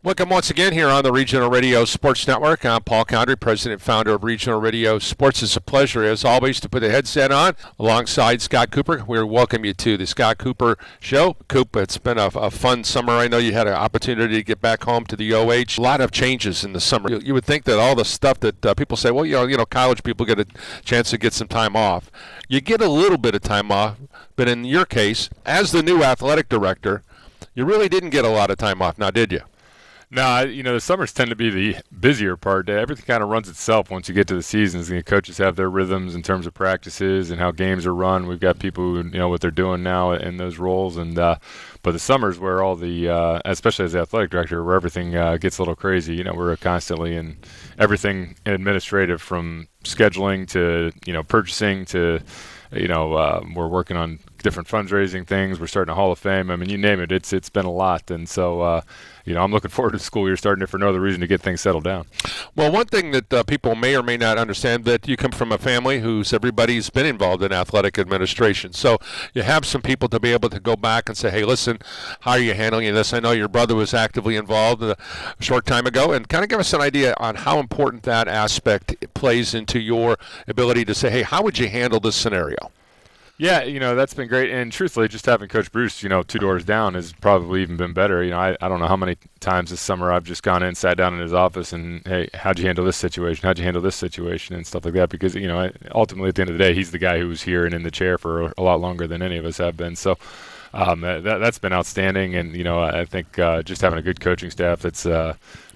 Welcome once again here on the Regional Radio Sports Network. I'm Paul Condry, president and founder of Regional Radio Sports. It's a pleasure, as always, to put the headset on alongside Scott Cooper. We welcome you to the Scott Cooper Show. Coop, it's been a fun summer. I know you had an opportunity to get back home to the OH. A lot of changes in the summer. You would think that all the stuff that people say, well, you know, college people get a chance to get some time off. You get a little bit of time off, but in your case, as the new athletic director, you really didn't get a lot of time off, now did you? No, you know, the summers tend to be the busier part. Everything kind of runs itself once you get to the seasons. The coaches have their rhythms in terms of practices and how games are run. We've got people who know what they're doing now in those roles. And but the summers where all the, especially as the athletic director, where everything gets a little crazy. You know, we're constantly in everything administrative, from scheduling to, you know, purchasing to, you know, we're working on different fundraising things. We're starting a Hall of Fame. I mean, you name it. It's been a lot. And so, you know, I'm looking forward to school year starting, if for no other reason, to get things settled down. Well, one thing that people may or may not understand, that you come from a family who's everybody's been involved in athletic administration. So you have some people to be able to go back and say, hey, listen, how are you handling this? I know your brother was actively involved a short time ago, and kind of give us an idea on how important that aspect plays into your ability to say, hey, how would you handle this scenario? Yeah, you know, that's been great. And truthfully, just having Coach Bruce, you know, two doors down has probably even been better. You know, I don't know how many times this summer I've just gone in, sat down in his office and, hey, how'd you handle this situation? How'd you handle this situation? And stuff like that. Because, you know, ultimately at the end of the day, he's the guy who's here and in the chair for a lot longer than any of us have been. So that's been outstanding. And, you know, I think just having a good coaching staff that's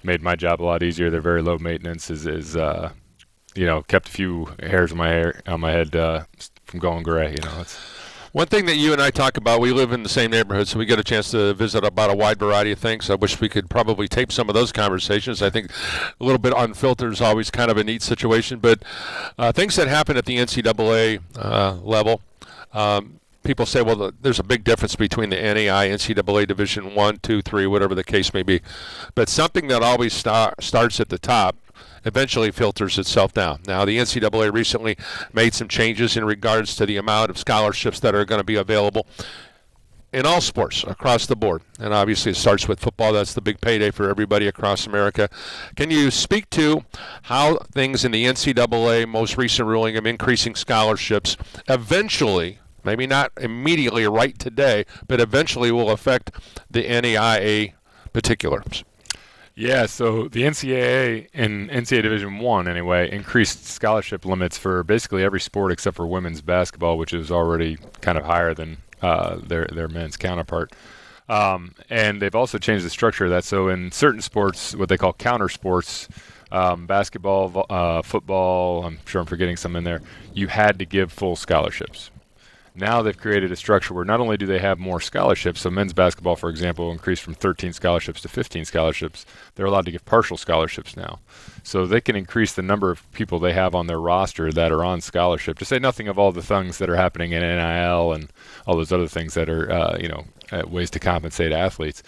made my job a lot easier. They're very low maintenance, is you know, kept a few hairs on my head from going gray. You know, it's one thing that you and I talk about. We live in the same neighborhood, so we get a chance to visit about a wide variety of things. I wish we could probably tape some of those conversations. I think a little bit unfiltered is always kind of a neat situation. But things that happen at the NCAA level, people say, well, there's a big difference between the NAI, NCAA Division 1, 2, 3, whatever the case may be. But something that always starts at the top eventually filters itself down. Now, the NCAA recently made some changes in regards to the amount of scholarships that are going to be available in all sports across the board. And obviously it starts with football. That's the big payday for everybody across America. Can you speak to how things in the NCAA most recent ruling of increasing scholarships eventually, maybe not immediately right today, but eventually will affect the NAIA particulars? Yeah, so the NCAA in NCAA Division I anyway increased scholarship limits for basically every sport except for women's basketball, which is already kind of higher than their men's counterpart. And they've also changed the structure of that. So in certain sports, what they call counter sports, basketball, football, I'm sure I'm forgetting some in there, you had to give full scholarships. Now they've created a structure where not only do they have more scholarships, so men's basketball, for example, increased from 13 scholarships to 15 scholarships. They're allowed to give partial scholarships now. So they can increase the number of people they have on their roster that are on scholarship, to say nothing of all the things that are happening in NIL and all those other things that are, ways to compensate athletes.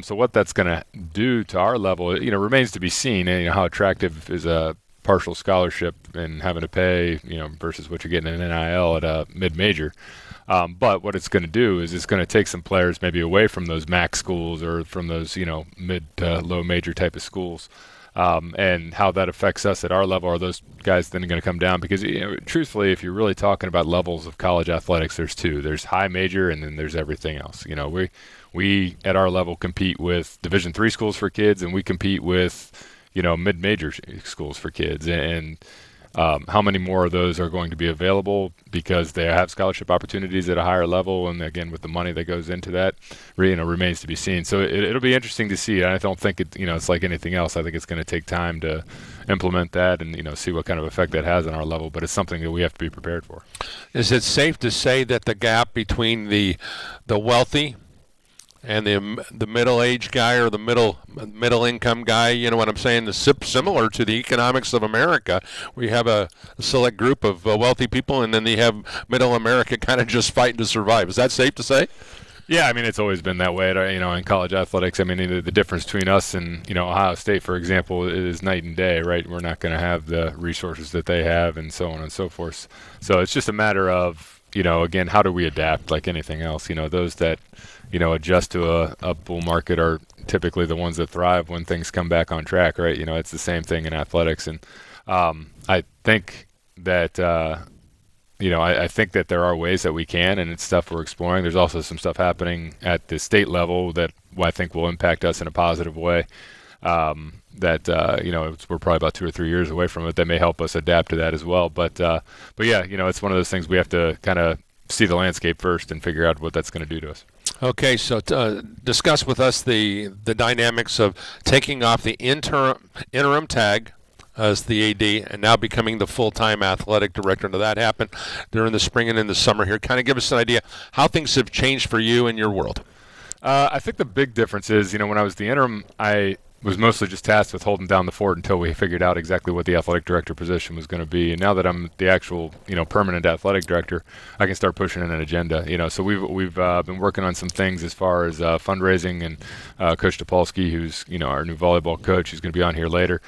So what that's going to do to our level, remains to be seen. And, how attractive is a partial scholarship and having to pay, versus what you're getting in NIL at a mid-major. But what it's going to do is it's going to take some players maybe away from those MAC schools or from those, mid to low major type of schools. And how that affects us at our level. Are those guys then going to come down? Because, truthfully, if you're really talking about levels of college athletics, there's two. There's high major and then there's everything else. We at our level compete with Division III schools for kids, and we compete with mid-major schools for kids, and how many more of those are going to be available because they have scholarship opportunities at a higher level, and again with the money that goes into that, remains to be seen. So it'll be interesting to see. I don't think it's like anything else. I think it's going to take time to implement that and see what kind of effect that has on our level. But it's something that we have to be prepared for. Is it safe to say that the gap between the wealthy and the middle-aged guy or the middle-income guy, you know what I'm saying, is similar to the economics of America? We have a select group of wealthy people, and then they have middle America kind of just fighting to survive. Is that safe to say? Yeah, I mean, it's always been that way, in college athletics. I mean, the difference between us and, Ohio State, for example, is night and day, right? We're not going to have the resources that they have and so on and so forth. So it's just a matter of, again, how do we adapt like anything else? Those that, adjust to a bull market are typically the ones that thrive when things come back on track, right? It's the same thing in athletics. And I think that, I think that there are ways that we can, and it's stuff we're exploring. There's also some stuff happening at the state level that I think will impact us in a positive way. We're probably about 2 or 3 years away from it. That may help us adapt to that as well. But yeah, it's one of those things we have to kind of see the landscape first and figure out what that's going to do to us. Okay, so discuss with us the dynamics of taking off the interim tag as the AD and now becoming the full-time athletic director. Now that happened during the spring and in the summer here. Kind of give us an idea how things have changed for you in your world. I think the big difference is, when I was the interim, I was mostly just tasked with holding down the fort until we figured out exactly what the athletic director position was going to be. And now that I'm the actual, permanent athletic director, I can start pushing in an agenda. So we've been working on some things as far as fundraising, and Coach Topolski, who's our new volleyball coach, who's going to be on here later.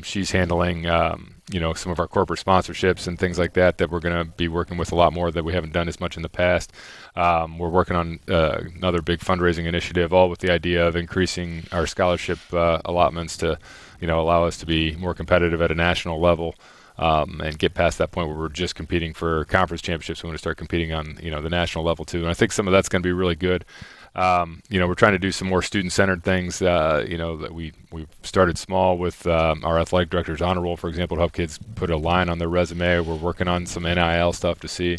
She's handling some of our corporate sponsorships and things like that we're going to be working with a lot more that we haven't done as much in the past. We're working on another big fundraising initiative, all with the idea of increasing our scholarship allotments to, allow us to be more competitive at a national level, and get past that point where we're just competing for conference championships. We want to start competing on, the national level too. And I think some of that's going to be really good. We're trying to do some more student-centered things. That we've started small with our athletic director's honor roll, for example, to help kids put a line on their resume. We're working on some NIL stuff to see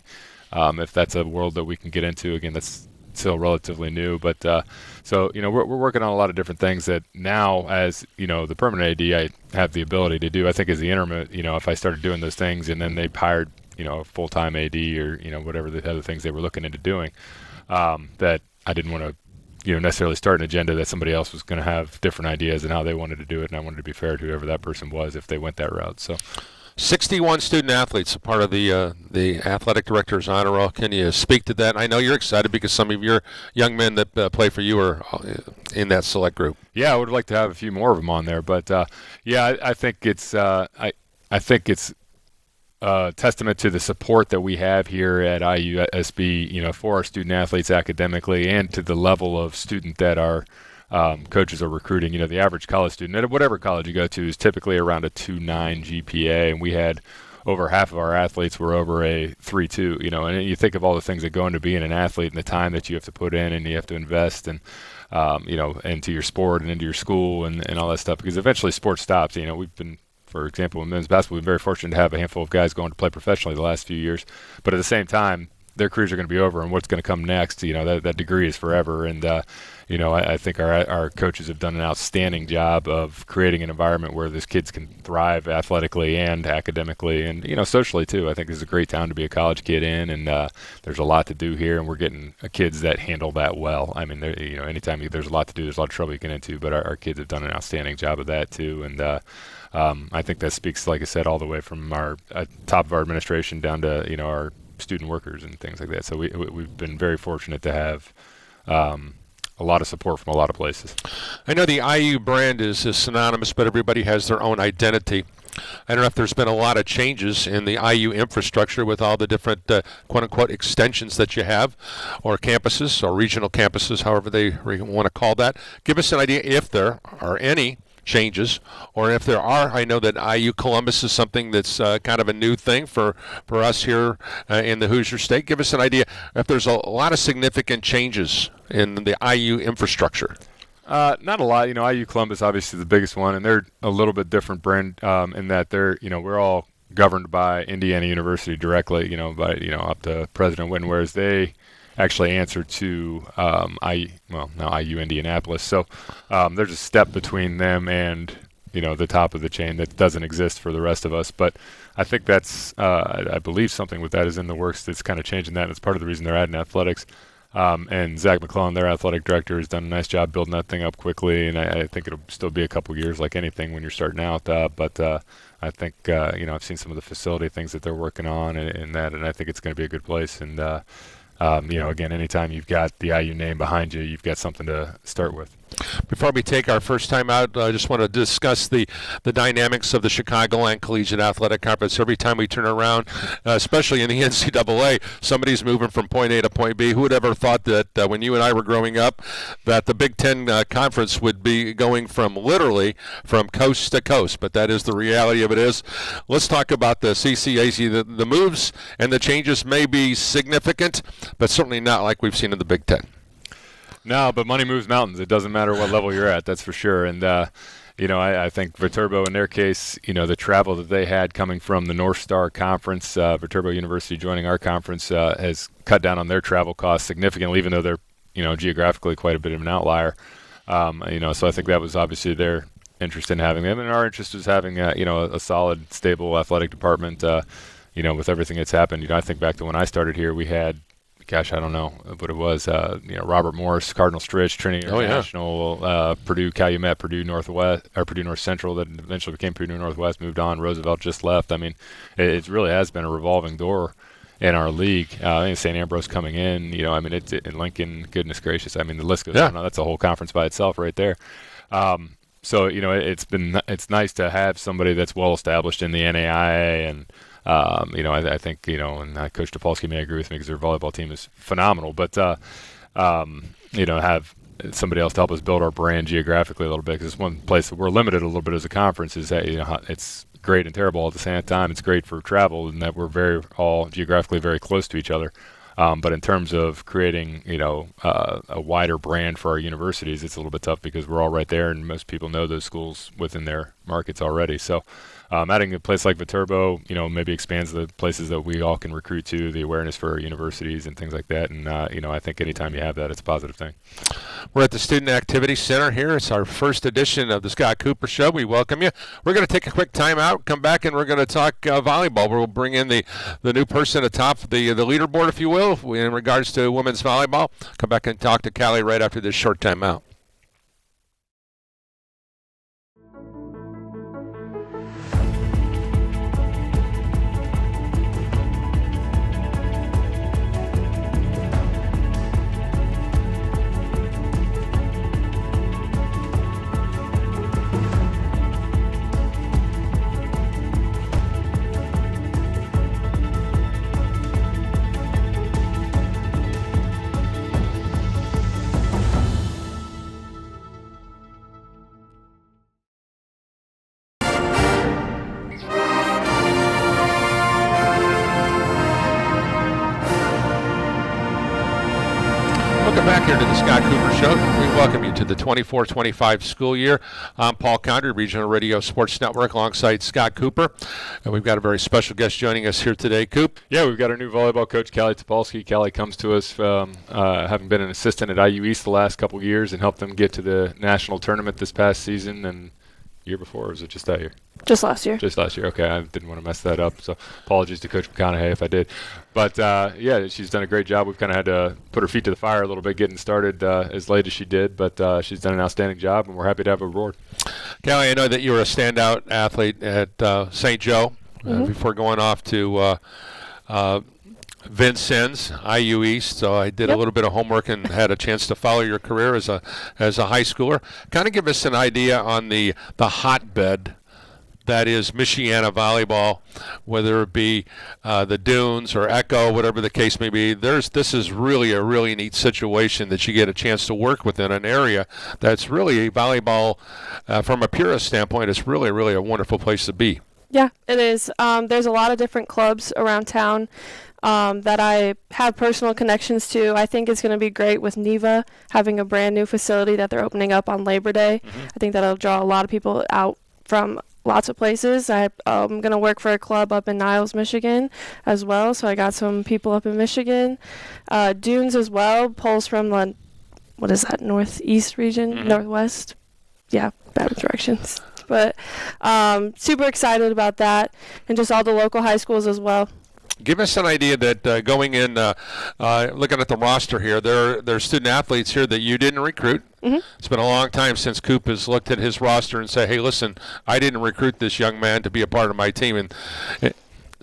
if that's a world that we can get into. Again, that's still relatively new, but we're working on a lot of different things that now, as the permanent AD, I have the ability to do. I think as the interim, if I started doing those things and then they hired a full-time AD or whatever the other things they were looking into doing, that I didn't want to necessarily start an agenda that somebody else was going to have different ideas and how they wanted to do it, and I wanted to be fair to whoever that person was if they went that route. So 61 student athletes, a part of the athletic director's honor roll. Can you speak to that? I know you're excited because some of your young men that play for you are in that select group. Yeah, I would like to have a few more of them on there, but I think it's I think it's a testament to the support that we have here at IUSB, for our student athletes academically, and to the level of student that our coaches are recruiting. The average college student at whatever college you go to is typically around a 2.9 GPA, and we had over half of our athletes were over a 3.2. And you think of all the things that go into being an athlete and the time that you have to put in and you have to invest, and into your sport and into your school and all that stuff, because eventually sports stops. We've been, for example, in men's basketball, we've been very fortunate to have a handful of guys going to play professionally the last few years, but at the same time, their careers are going to be over, and what's going to come next, that degree is forever. And I think our coaches have done an outstanding job of creating an environment where these kids can thrive athletically and academically, and socially too. I think this is a great town to be a college kid in, and there's a lot to do here, and we're getting kids that handle that well. I mean, anytime there's a lot to do, there's a lot of trouble you get into, but our kids have done an outstanding job of that too. And I think that speaks, like I said, all the way from our top of our administration down to our student workers and things like that. So we've been very fortunate to have a lot of support from a lot of places. I know the IU brand is synonymous, but everybody has their own identity. I don't know if there's been a lot of changes in the IU infrastructure with all the different quote-unquote extensions that you have, or campuses, or regional campuses, however they want to call that. Give us an idea if there are any changes, or if there are. I know that IU Columbus is something that's kind of a new thing for us here in the Hoosier State. Give us an idea if there's a lot of significant changes in the IU infrastructure. Not a lot. IU Columbus obviously the biggest one, and they're a little bit different brand in that they're, we're all governed by Indiana University directly, by up to President Witten, whereas they actually answer to now IU Indianapolis. So there's a step between them and the top of the chain that doesn't exist for the rest of us. But I think that's I believe something with that is in the works that's kind of changing that. And it's part of the reason they're adding athletics. And Zach McClellan, their athletic director, has done a nice job building that thing up quickly. And I think it'll still be a couple years like anything when you're starting out. But I think I've seen some of the facility things that they're working on and I think it's going to be a good place. And again, anytime you've got the IU name behind you, you've got something to start with. Before we take our first time out, I just want to discuss the dynamics of the Chicagoland Collegiate Athletic Conference. Every time we turn around, especially in the NCAA, somebody's moving from point A to point B. Who would ever thought that when you and I were growing up, that the Big Ten Conference would be going literally from coast to coast? But that is the reality of it is. Let's talk about the CCAC. The moves and the changes may be significant, but certainly not like we've seen in the Big Ten. No, but money moves mountains. It doesn't matter what level you're at, that's for sure. And, I think Viterbo, in their case, the travel that they had coming from the North Star Conference, Viterbo University joining our conference, has cut down on their travel costs significantly, even though they're, geographically quite a bit of an outlier. So I think that was obviously their interest in having them. And our interest was having, a solid, stable athletic department, with everything that's happened. I think back to when I started here, we had, gosh, I don't know what it was. Robert Morris, Cardinal Stritch, Trinity International, Purdue, Calumet, Purdue Northwest, or Purdue North Central, that eventually became Purdue Northwest, moved on. Roosevelt just left. I mean, it really has been a revolving door in our league. I think St. Ambrose coming in. It's in Lincoln. Goodness gracious. I mean, the list goes on. That's a whole conference by itself right there. So it's nice to have somebody that's well established in the NAIA and. I think, and Coach Topolski may agree with me because their volleyball team is phenomenal, but, have somebody else to help us build our brand geographically a little bit, because it's one place that we're limited a little bit as a conference is that, it's great and terrible at the same time. It's great for travel and that we're all geographically very close to each other. But in terms of creating, a wider brand for our universities, it's a little bit tough because we're all right there and most people know those schools within their markets already. So adding a place like Viterbo, maybe expands the places that we all can recruit to, the awareness for our universities and things like that. And, I think anytime you have that, it's a positive thing. We're at the Student Activity Center here. It's our first edition of the Scott Cooper Show. We welcome you. We're going to take a quick time out, come back, and we're going to talk volleyball. We'll bring in the new person atop the leaderboard, if you will, in regards to women's volleyball. Come back and talk to Cali right after this short time out. Back here to the Scott Cooper Show. We welcome you to the 24-25 school year. I'm Paul Condry, Regional Radio Sports Network, alongside Scott Cooper. And we've got a very special guest joining us here today. Coop? Yeah, we've got our new volleyball coach, Cali Topolski. Cali comes to us having been an assistant at IU East the last couple of years and helped them get to the national tournament this past season and year before, or was it just that year? Just last year. Just last year. Okay, I didn't want to mess that up, so apologies to Coach McConaughey if I did. But, she's done a great job. We've kind of had to put her feet to the fire a little bit getting started as late as she did, but she's done an outstanding job, and we're happy to have her aboard. Callie, I know that you were a standout athlete at St. Joe before going off to Vincennes, IU East, so I did a little bit of homework and had a chance to follow your career as a high schooler. Kind of give us an idea on the hotbed that is Michiana volleyball, whether it be the Dunes or Echo, whatever the case may be. This is really a really neat situation that you get a chance to work within an area that's really volleyball, from a purist standpoint, it's really, really a wonderful place to be. Yeah, it is. There's a lot of different clubs around town that I have personal connections to. I think it's going to be great with NEVA having a brand new facility that they're opening up on Labor Day. I think that'll draw a lot of people out from lots of places. I'm going to work for a club up in Niles, Michigan as well, so I got some people up in Michigan. Dunes as well, pulls from the, northeast region, northwest. Yeah, bad directions. But super excited about that, and just all the local high schools as well. Give us an idea that going in, looking at the roster here, there are student athletes here that you didn't recruit. It's been a long time since Coop has looked at his roster and said, hey, listen, I didn't recruit this young man to be a part of my team. And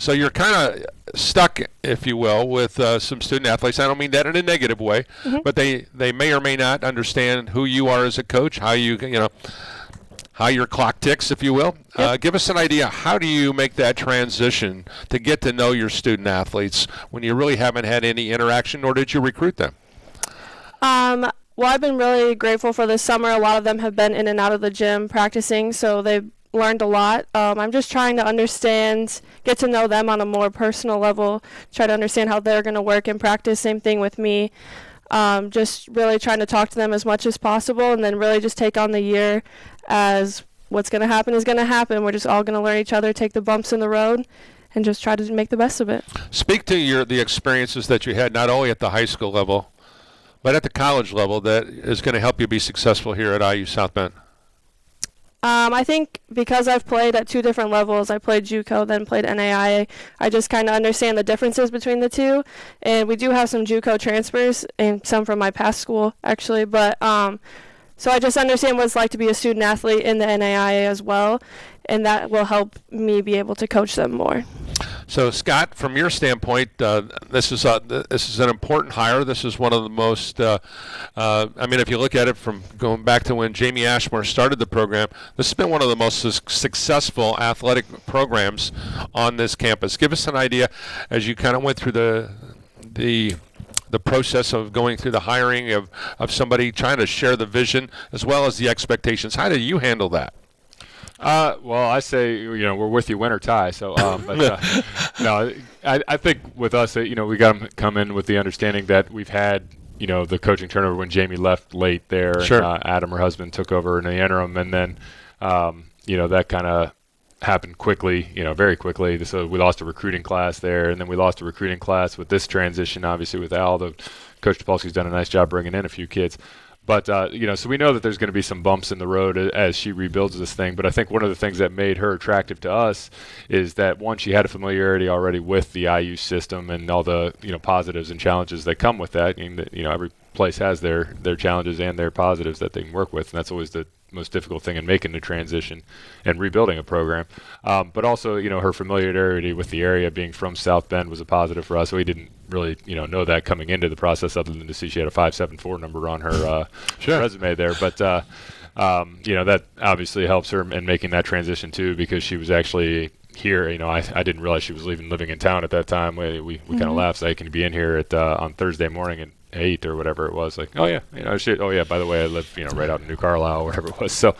So you're kind of stuck, if you will, with some student athletes. I don't mean that in a negative way, but they may or may not understand who you are as a coach, how how your clock ticks, if you will. Yep. Give us an idea. How do you make that transition to get to know your student athletes when you really haven't had any interaction, nor did you recruit them? Well, I've been really grateful for this summer. A lot of them have been in and out of the gym practicing, so they've learned a lot. I'm just trying to understand, get to know them on a more personal level, try to understand how they're going to work in practice. Same thing with me. Just really trying to talk to them as much as possible, and then really just take on the year as what's going to happen is going to happen. We're just all going to learn each other, take the bumps in the road, and just try to make the best of it. Speak to the experiences that you had not only at the high school level, but at the college level that is going to help you be successful here at IU South Bend. I think because I've played at 2 different levels, I played JUCO, then played NAIA, I just kind of understand the differences between the two. And we do have some JUCO transfers, and some from my past school, actually. But so I just understand what it's like to be a student athlete in the NAIA as well, and that will help me be able to coach them more. So, Scott, from your standpoint, this is an important hire. This is one of the most, if you look at it from going back to when Jamie Ashmore started the program, this has been one of the most successful athletic programs on this campus. Give us an idea as you kind of went through the process of going through the hiring of somebody trying to share the vision as well as the expectations. How do you handle that? Well, I say, we're with you, win or tie. So, no, I think with us, we got to come in with the understanding that we've had, the coaching turnover when Jamie left late there. Sure. And, Adam, her husband, took over in the interim, and then, that kind of happened quickly, very quickly. So we lost a recruiting class there, and then we lost a recruiting class with this transition, obviously, with Al. Coach Topolski's done a nice job bringing in a few kids. But, so we know that there's going to be some bumps in the road as she rebuilds this thing. But I think one of the things that made her attractive to us is that, one, she had a familiarity already with the IU system and all the, positives and challenges that come with that. And, every place has their challenges and their positives that they can work with. And that's always the most difficult thing in making the transition and rebuilding a program. But also, her familiarity with the area, being from South Bend, was a positive for us. We didn't really, know that coming into the process, other than to see she had a 5.74 number on her resume there. But, that obviously helps her in making that transition too, because she was actually here. I didn't realize she was living in town at that time. We kind of laughed, so can you be in here at on Thursday morning at 8 or whatever it was, like, oh yeah, by the way, I live, right out in New Carlisle or whatever it was. So,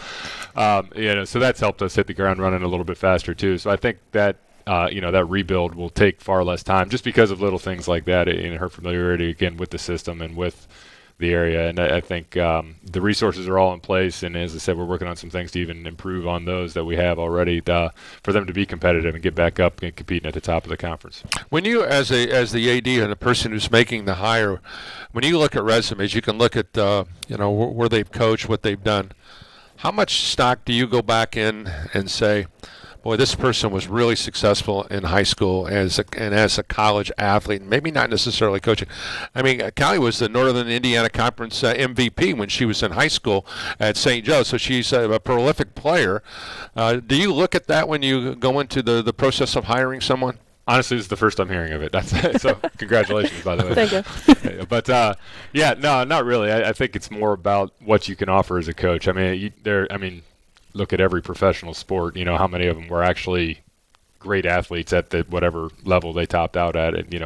so that's helped us hit the ground running a little bit faster too. So I think that, that rebuild will take far less time just because of little things like that, in her familiarity, again, with the system and with the area. And I think the resources are all in place. And as I said, we're working on some things to even improve on those that we have already for them to be competitive and get back up and competing at the top of the conference. When you, as the AD and the person who's making the hire, when you look at resumes, you can look at, where they've coached, what they've done. How much stock do you go back in and say, boy, this person was really successful in high school as a college athlete, maybe not necessarily coaching. I mean, Cali was the Northern Indiana Conference MVP when she was in high school at St. Joe, so she's a prolific player. Do you look at that when you go into the process of hiring someone? Honestly, this is the first I'm hearing of it. So congratulations, by the way. Thank you. But, no, not really. I think it's more about what you can offer as a coach. I mean, look at every professional sport, how many of them were actually great athletes at the whatever level they topped out at it. The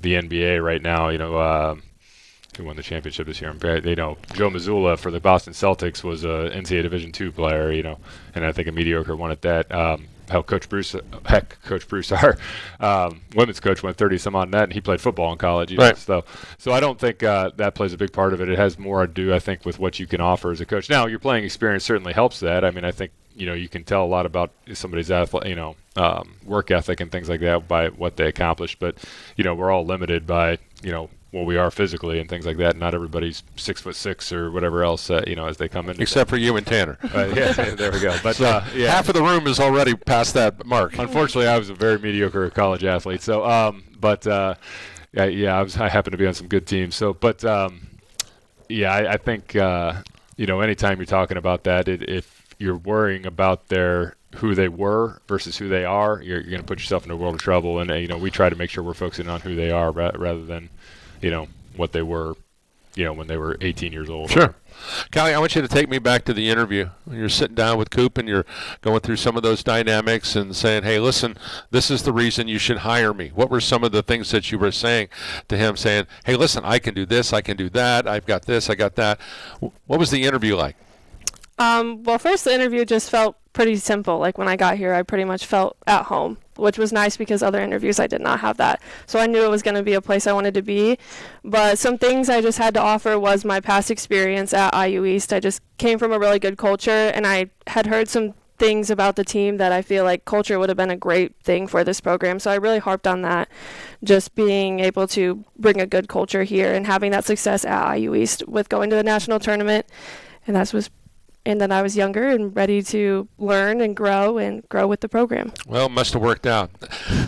NBA right now, who won the championship this year? Joe Mazzulla for the Boston Celtics was a NCAA Division II player, and I think a mediocre one at that. Coach Bruce, our women's coach, went 30-some on net, and he played football in college. Right. So I don't think that plays a big part of it. It has more to do, I think, with what you can offer as a coach. Now, your playing experience certainly helps that. I mean, I think you can tell a lot about somebody's work ethic and things like that by what they accomplish. But we're all limited by what we are physically and things like that. Not everybody's 6'6" or whatever else, as they come in. Except for you and Tanner. Yeah, there we go. But so half of the room is already past that mark. Unfortunately, I was a very mediocre college athlete. So, I happened to be on some good teams. So, but I think anytime you're talking about that, if you're worrying about their who they were versus who they are, you're going to put yourself in a world of trouble. And we try to make sure we're focusing on who they are rather than what they were when they were 18 years old. Sure. Cali, I want you to take me back to the interview. When you're sitting down with Coop and you're going through some of those dynamics and saying, hey, listen, this is the reason you should hire me. What were some of the things that you were saying to him, saying, hey, listen, I can do this, I can do that, I've got this, I got that. What was the interview like? Well, first, the interview just felt pretty simple. Like when I got here, I pretty much felt at home, which was nice because other interviews I did not have that. So I knew it was going to be a place I wanted to be. But some things I just had to offer was my past experience at IU East. I just came from a really good culture, and I had heard some things about the team that I feel like culture would have been a great thing for this program. So I really harped on that, just being able to bring a good culture here and having that success at IU East with going to the national tournament. And then I was younger and ready to learn and grow with the program. Well, it must have worked out.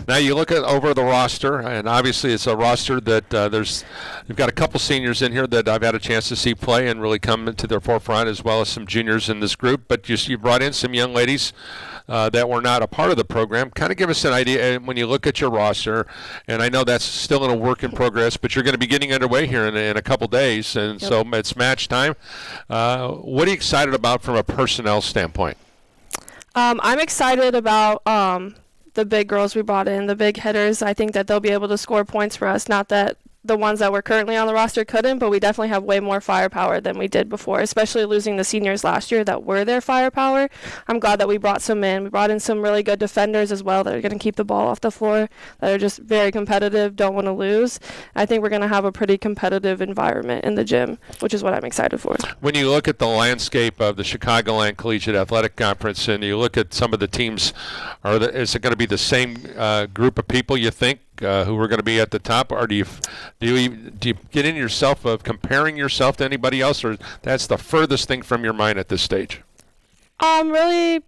Now you look at over the roster, and obviously it's a roster that you've got a couple seniors in here that I've had a chance to see play and really come to their forefront, as well as some juniors in this group. But you brought in some young ladies that were not a part of the program. Kind of give us an idea when you look at your roster, and I know that's still in a work in progress, but you're going to be getting underway here in a couple days, and so it's match time. What are you excited about from a personnel standpoint? I'm excited about the big girls we brought in, the big hitters. I think that they'll be able to score points for us. Not that the ones that were currently on the roster couldn't, but we definitely have way more firepower than we did before, especially losing the seniors last year that were their firepower. I'm glad that we brought some in. We brought in some really good defenders as well that are going to keep the ball off the floor, that are just very competitive, don't want to lose. I think we're going to have a pretty competitive environment in the gym, which is what I'm excited for. When you look at the landscape of the Chicagoland Collegiate Athletic Conference and you look at some of the teams, is it going to be the same group of people you think who are going to be at the top, or do you get in yourself of comparing yourself to anybody else, or that's the furthest thing from your mind at this stage? Really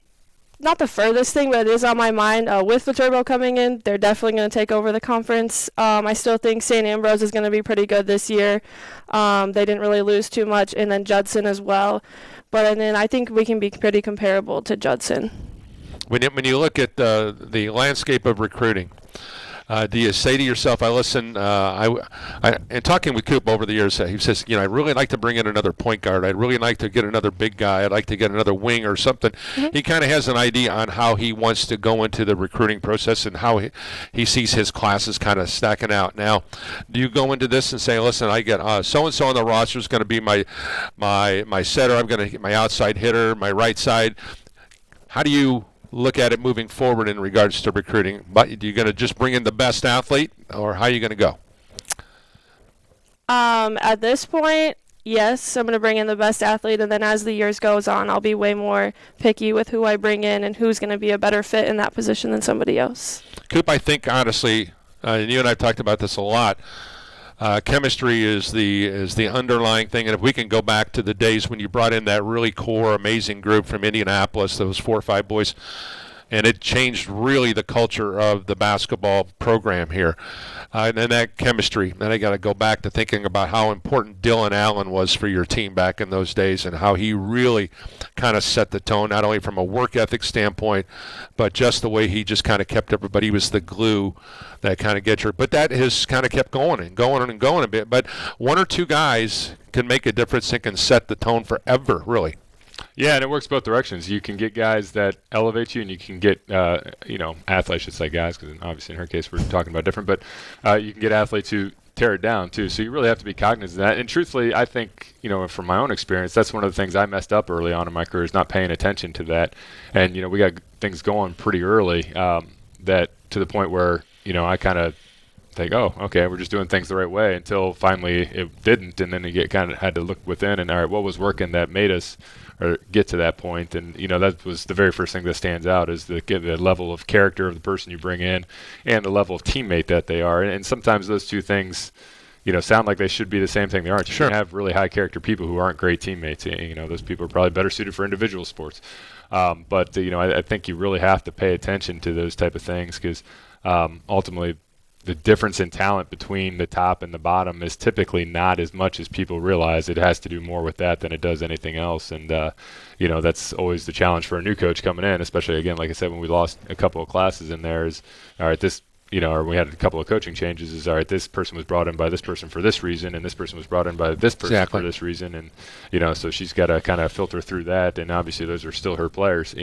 not the furthest thing, but it is on my mind. With Viterbo coming in, they're definitely going to take over the conference. I still think St. Ambrose is going to be pretty good this year. They didn't really lose too much, and then Judson as well. But then I think we can be pretty comparable to Judson. When you look at the landscape of recruiting, do you say to yourself, in talking with Coop over the years, he says, I'd really like to bring in another point guard. I'd really like to get another big guy. I'd like to get another wing or something. Mm-hmm. He kind of has an idea on how he wants to go into the recruiting process and how he sees his classes kind of stacking out. Now, do you go into this and say, listen, I get so-and-so on the roster is going to be my setter. I'm going to get my outside hitter, my right side. How do you look at it moving forward in regards to recruiting? But are you going to just bring in the best athlete, or how are you going to go? At this point, yes, I'm going to bring in the best athlete, and then as the years goes on, I'll be way more picky with who I bring in and who's going to be a better fit in that position than somebody else. Coop, I think honestly, and you and I have talked about this a lot, chemistry is the underlying thing, and if we can go back to the days when you brought in that really core, amazing group from Indianapolis, those 4 or 5 boys, and it changed really the culture of the basketball program here. And then that chemistry, then I got to go back to thinking about how important Dylan Allen was for your team back in those days and how he really kind of set the tone, not only from a work ethic standpoint, but just the way he just kind of kept everybody. He was the glue that kind of gets you. But that has kind of kept going and going and going a bit. But 1 or 2 guys can make a difference and can set the tone forever, really. Yeah, and it works both directions. You can get guys that elevate you, and you can get, athletes, I should say guys, because obviously in her case we're talking about different, but you can get athletes who tear it down too. So you really have to be cognizant of that. And truthfully, I think, from my own experience, that's one of the things I messed up early on in my career, is not paying attention to that. And, we got things going pretty early that to the point where, I kind of think, oh, okay, we're just doing things the right way, until finally it didn't. And then you kind of had to look within and, all right, what was working that made us or get to that point? And that was the very first thing that stands out, is the level of character of the person you bring in and the level of teammate that they are. And sometimes those two things sound like they should be the same thing. They aren't. You can have really high character people who aren't great teammates. Those people are probably better suited for individual sports. But I think you really have to pay attention to those type of things, because ultimately the difference in talent between the top and the bottom is typically not as much as people realize. It has to do more with that than it does anything else. And, that's always the challenge for a new coach coming in, especially, again, like I said, when we lost a couple of classes in there is, all right, this, or we had a couple of coaching changes is, all right, this person was brought in by this person for this reason, and this person was brought in by this person for this reason. And, so she's got to kind of filter through that. And obviously those are still her players,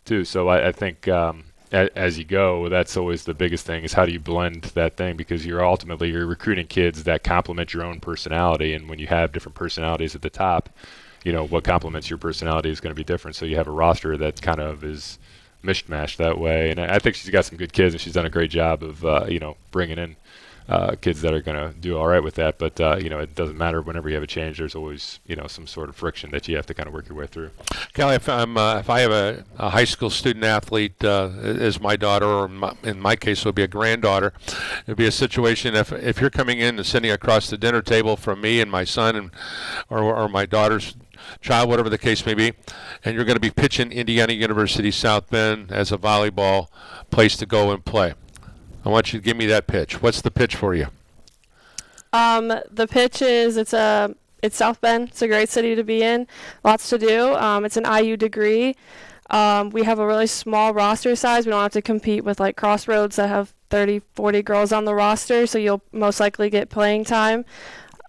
too. So I think, as you go, that's always the biggest thing is how do you blend that thing, because you're recruiting kids that complement your own personality, and when you have different personalities at the top, what complements your personality is going to be different. So you have a roster that kind of is mishmashed that way, and I think she's got some good kids, and she's done a great job of bringing in kids that are going to do all right with that. But it doesn't matter. Whenever you have a change, there's always some sort of friction that you have to kind of work your way through. Kelly, if I have a high school student athlete as my daughter, or in my case it would be a granddaughter, it would be a situation if you're coming in and sitting across the dinner table from me and my son or my daughter's child, whatever the case may be, and you're going to be pitching Indiana University South Bend as a volleyball place to go and play. I want you to give me that pitch. What's the pitch for you? The pitch is it's South Bend. It's a great city to be in. Lots to do. It's an IU degree. We have a really small roster size. We don't have to compete with like Crossroads that have 30, 40 girls on the roster, so you'll most likely get playing time.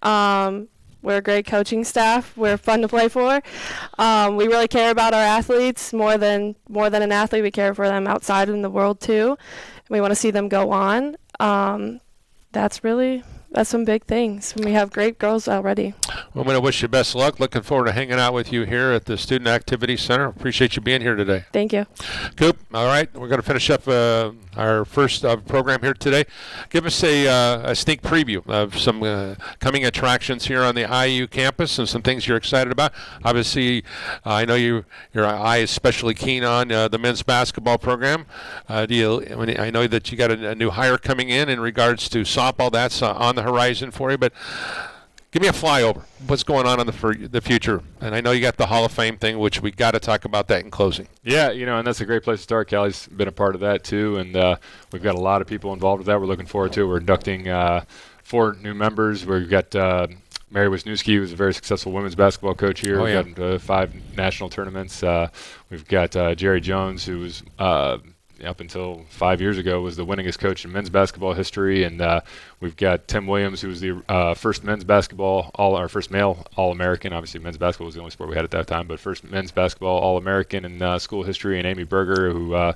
We're a great coaching staff. We're fun to play for. We really care about our athletes more than an athlete. We care for them outside in the world too. We want to see them go on. That's some big things. We have great girls already. Well, I'm going to wish you best of luck. Looking forward to hanging out with you here at the Student Activity Center. Appreciate you being here today. Thank you. Coop, all right. We're going to finish up our first program here today. Give us a sneak preview of some coming attractions here on the IU campus and some things you're excited about. Obviously, I know your eye is especially keen on the men's basketball program. I know that you got a new hire coming in regards to softball. That's on the horizon for you, but give me a flyover. What's going on in the future? And I know you got the Hall of Fame thing, which we got to talk about that in closing. Yeah, and that's a great place to start. Cali's been a part of that too, and we've got a lot of people involved with that. We're looking forward to it. We're inducting 4 new members. We've got Mary Wisniewski, who's a very successful women's basketball coach here. We've got 5 national tournaments. We've got Jerry Jones, who was up until 5 years ago was the winningest coach in men's basketball history, and we've got Tim Williams, who was the first first male All-American. Obviously, men's basketball was the only sport we had at that time, but first men's basketball All-American in school history, and Amy Berger, who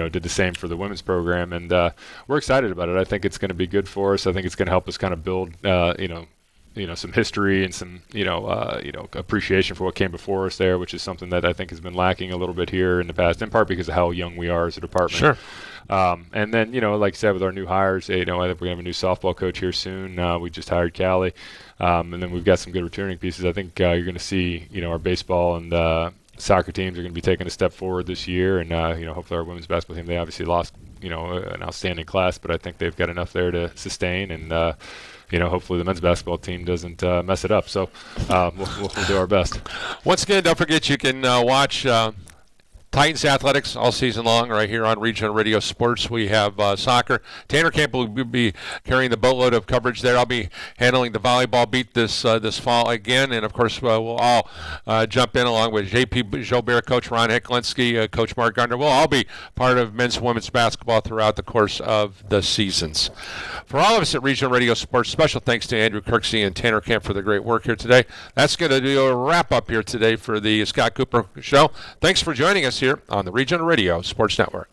did the same for the women's program, and we're excited about it. I think it's going to be good for us. I think it's going to help us kind of build some history and some, appreciation for what came before us there, which is something that I think has been lacking a little bit here in the past, in part because of how young we are as a department. Sure. And then, like I said, with our new hires, I think we're going to have a new softball coach here soon. We just hired Cali. And then we've got some good returning pieces. I think you're going to see, our baseball and soccer teams are going to be taking a step forward this year. And, hopefully our women's basketball team, they obviously lost, an outstanding class, but I think they've got enough there to sustain. And, hopefully the men's basketball team doesn't mess it up. So we'll do our best. Once again, don't forget you can watch Titans Athletics all season long right here on Regional Radio Sports. We have soccer. Tanner Camp will be carrying the boatload of coverage there. I'll be handling the volleyball beat this fall again. And, of course, we'll all jump in along with J.P. Jobert, Coach Ron Heklinski, Coach Mark Gardner. We'll all be part of men's and women's basketball throughout the course of the seasons. For all of us at Regional Radio Sports, special thanks to Andrew Kirksey and Tanner Camp for the great work here today. That's going to do a wrap-up here today for the Scott Cooper Show. Thanks for joining us here on the Regional Radio Sports Network.